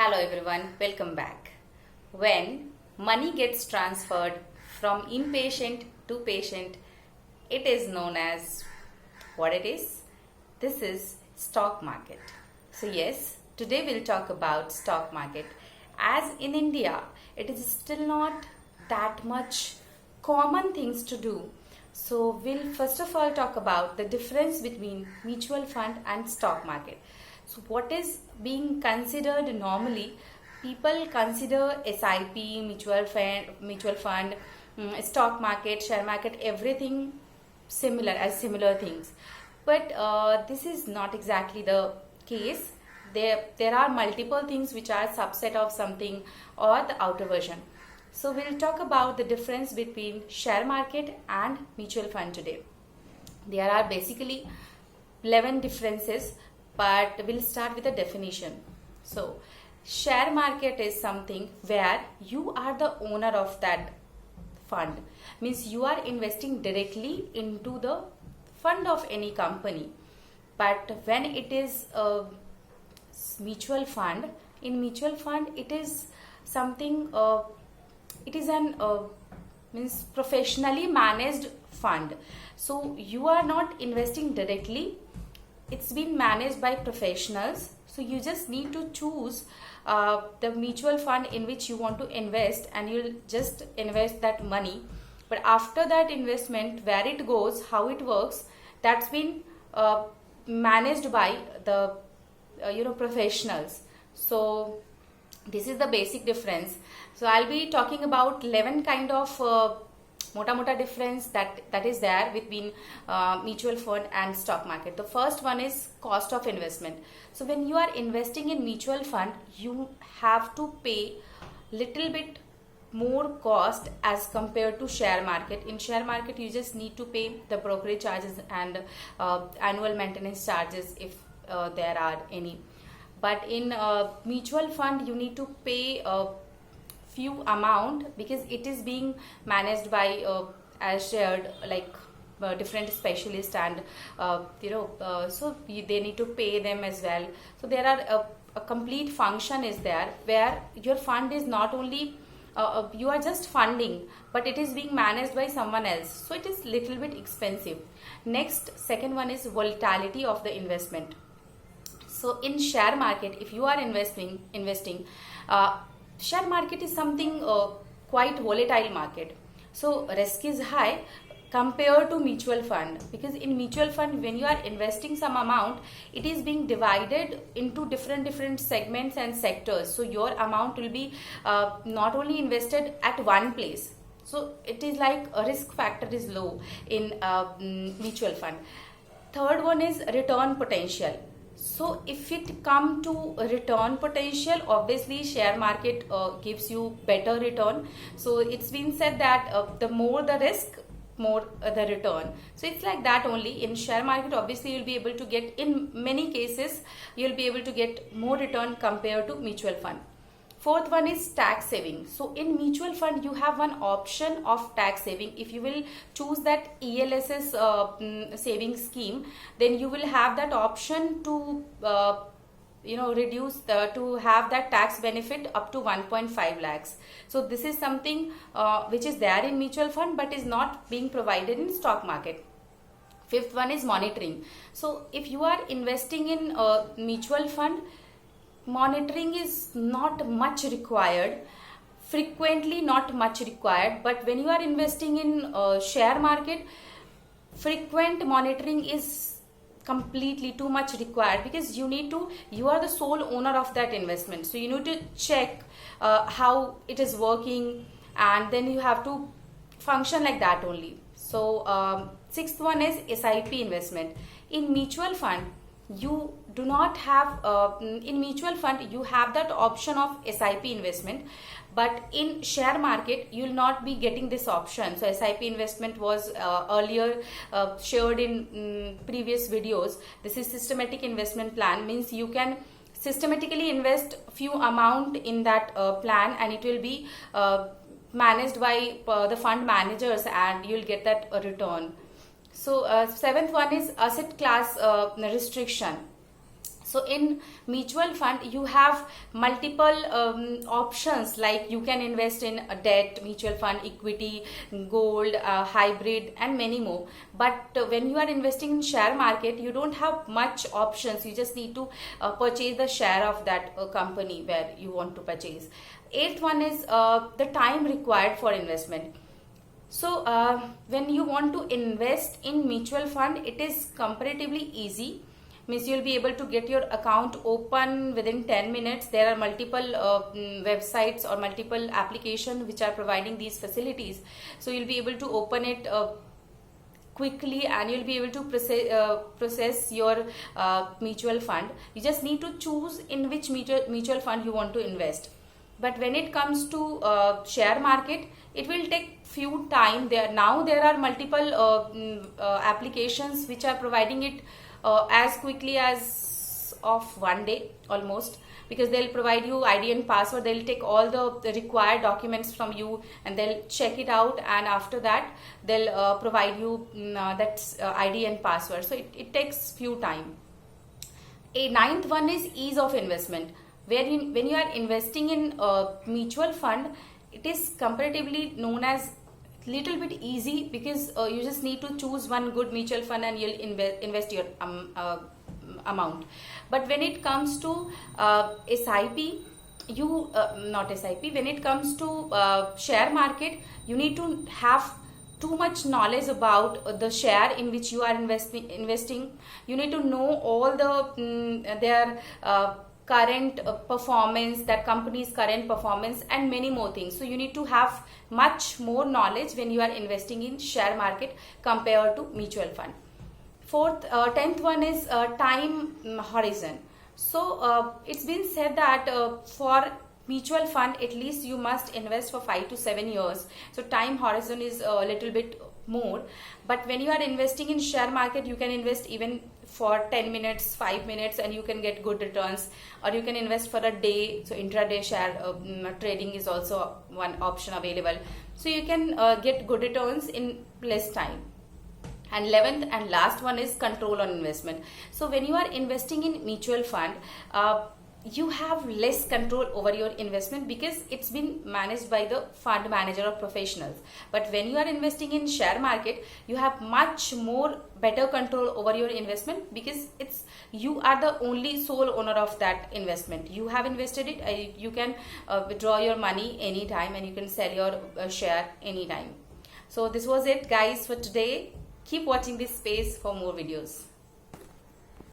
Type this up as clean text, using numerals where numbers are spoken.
Hello everyone, welcome back. When money gets transferred from inpatient to patient, it is known as what it is. This is stock market. So yes, today we'll talk about stock market. As in India, it is still not that much common things to do. So we'll first of all talk about the difference between mutual fund and stock market. So what is being considered normally? People consider SIP, mutual fund, stock market, share market, everything similar as similar things. But this is not exactly the case. There are multiple things which are subset of something or the outer version. So we'll talk about the difference between share market and mutual fund today. There are basically 11 differences, but we'll start with a definition. So share market is something where you are the owner of that fund, means you are investing directly into the fund of any company. But when it is a mutual fund, in mutual fund it is something it is an means professionally managed fund. So you are not investing directly, it's been managed by professionals. So you just need to choose the mutual fund in which you want to invest, and you'll just invest that money. But after that investment, where it goes, how it works, that's been managed by the professionals. So this is the basic difference. So I'll be talking about 11 kind of mota difference that is there between mutual fund and stock market. The first one is cost of investment. So when you are investing in mutual fund, you have to pay little bit more cost as compared to share market. In share market, you just need to pay the brokerage charges and annual maintenance charges if there are any. But in mutual fund, you need to pay a few amount because it is being managed by as shared, like different specialists, and so they need to pay them as well. So there are a complete function is there where your fund is not only you are just funding, but it is being managed by someone else, so it is little bit expensive. Next, second one is volatility of the investment. So in share market, if you are investing share market is something quite volatile market. So risk is high compared to mutual fund, because in mutual fund when you are investing some amount, it is being divided into different segments and sectors. So your amount will be not only invested at one place. So it is like a risk factor is low in mutual fund. Third one is return potential. So if it come to return potential, obviously share market gives you better return. So it's been said that the more the risk, more the return. So it's like that only. In share market, obviously you'll be able to get, in many cases you'll be able to get more return compared to mutual fund. Fourth one is tax saving. So in mutual fund, you have one option of tax saving. If you will choose that ELSS saving scheme, then you will have that option to reduce to have that tax benefit up to 1.5 lakhs. So this is something which is there in mutual fund but is not being provided in stock market. Fifth one is monitoring. So if you are investing in a mutual fund, monitoring is not much required, frequently not much required. But when you are investing in share market, frequent monitoring is completely too much required, because you are the sole owner of that investment. So you need to check how it is working, and then you have to function like that only. So sixth one is SIP investment. In mutual fund, you do not have in mutual fund you have that option of SIP investment, but in share market you will not be getting this option. So SIP investment was earlier shared in previous videos. This is systematic investment plan, means you can systematically invest few amount in that plan, and it will be managed by the fund managers, and you will get that return. So seventh one is asset class restriction. So in mutual fund you have multiple options, like you can invest in a debt, mutual fund, equity, gold, hybrid, and many more. But when you are investing in share market, you don't have much options. You just need to purchase the share of that company where you want to purchase. Eighth one is the time required for investment. So when you want to invest in mutual fund, it is comparatively easy. Means you'll be able to get your account open within 10 minutes. There are multiple websites or multiple applications which are providing these facilities. So you'll be able to open it quickly, and you'll be able to process your mutual fund. You just need to choose in which mutual fund you want to invest. But when it comes to share market, it will take few time. There are multiple applications which are providing it as quickly as of one day almost, because they'll provide you ID and password. They'll take all the required documents from you and they'll check it out, and after that they'll provide you that ID and password. So it takes few time. A ninth one is ease of investment, where when you are investing in a mutual fund, it is comparatively known as little bit easy, because you just need to choose one good mutual fund and you'll invest your amount. But when it comes to SIP, when it comes to share market, you need to have too much knowledge about the share in which you are investing. You need to know all the their current performance, that company's current performance, and many more things. So you need to have much more knowledge when you are investing in share market compared to mutual fund. 10th one is time horizon. So it's been said that for mutual fund, at least you must invest for 5 to 7 years. So time horizon is a little bit more. But when you are investing in share market, you can invest even for 10 minutes, 5 minutes, and you can get good returns. Or you can invest for a day. So intraday share trading is also one option available. So you can get good returns in less time. And 11th and last one is control on investment. So when you are investing in mutual fund, you have less control over your investment, because it's been managed by the fund manager or professionals. But when you are investing in share market, you have much more better control over your investment, because you are the only sole owner of that investment. You have invested it, you can withdraw your money anytime, and you can sell your share anytime. So this was it, guys, for today. Keep watching this space for more videos.